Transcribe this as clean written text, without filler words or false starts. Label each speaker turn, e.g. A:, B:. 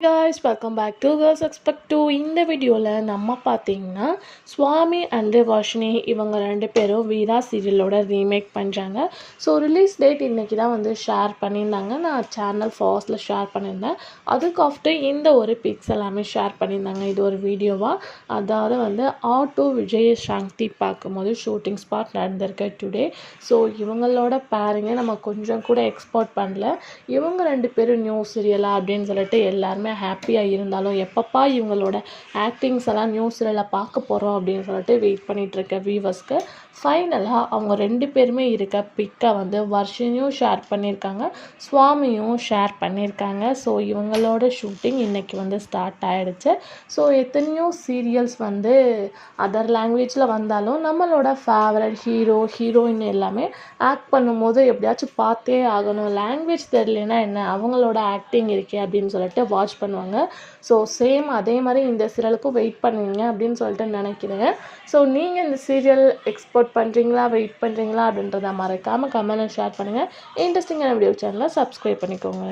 A: guys, welcome back to Girls Expect to. இந்த வீடியோவில் நம்ம பார்த்தீங்கன்னா சுவாமி அண்ட் வர்ஷினி இவங்க ரெண்டு பேரும் வீரா சீரியலோட ரீமேக் பண்ணுறாங்க. ஸோ ரிலீஸ் டேட் இன்றைக்கி தான் வந்து ஷேர் பண்ணியிருந்தாங்க. நான் சேனல் ஃபாஸ்ட்டில் ஷேர் பண்ணியிருந்தேன். அதுக்கு ஆஃப்டர் இந்த ஒரு பிக்ஸ் எல்லாமே ஷேர் பண்ணியிருந்தாங்க. இது ஒரு வீடியோவாக, அதாவது வந்து ஆட்டோ விஜய் சாந்தி பார்க்கும்போது ஷூட்டிங் ஸ்பாட் நடந்திருக்கு டுடே. ஸோ இவங்களோட பேரிங்க நம்ம கொஞ்சம் கூட எக்ஸ்போர்ட் பண்ணல. இவங்க ரெண்டு பேரும் நியூ சீரியலா அப்படின்னு சொல்லிட்டு எல்லாருமே ஹாப்பியாக இருந்தாலும் எப்பப்பா இவங்களோட ஆக்டிங்ஸ் எல்லாம் நியூ சீரியலில் பார்க்க போகிறோம் அப்படின்னு சொல்லிட்டு வெயிட் பண்ணிகிட்ருக்க வியூவர்ஸ்க்கு ஃபைனலாக அவங்க ரெண்டு பேருமே இருக்க பிக்கை வந்து வர்ஷினியும் ஷேர் பண்ணியிருக்காங்க, சுவாமியும் ஷேர் பண்ணியிருக்காங்க. ஸோ இவங்களோட ஷூட்டிங் இன்றைக்கி வந்து ஸ்டார்ட் ஆகிடுச்சு. ஸோ எத்தனையோ சீரியல்ஸ் வந்து அதர் லாங்குவேஜில் வந்தாலும் நம்மளோட ஃபேவரட் ஹீரோயின் எல்லாமே ஆக்ட் பண்ணும்போது எப்படியாச்சும் பார்த்தே ஆகணும், லாங்குவேஜ் தெரியலனா என்ன, அவங்களோட ஆக்டிங் இருக்கே அப்படின்னு சொல்லிட்டு வாட்ச் பண்ணுவாங்க. ஸோ சேம் அதே மாதிரி இந்த சீரியலுக்கும் வெயிட் பண்ணுவீங்க அப்படின்னு சொல்லிட்டு நினைக்கிறேன். ஸோ நீங்கள் இந்த சீரியல் எக்ஸ்போர்ட் பண்ணுறீங்களா, வெயிட் பண்ணுறீங்களா அப்படின்றத மறக்காமல் கமெண்ட்டில் ஷேர் பண்ணுங்கள். இன்ட்ரெஸ்டிங்கான வீடியோ சேனலை சப்ஸ்கிரைப் பண்ணிக்கோங்க.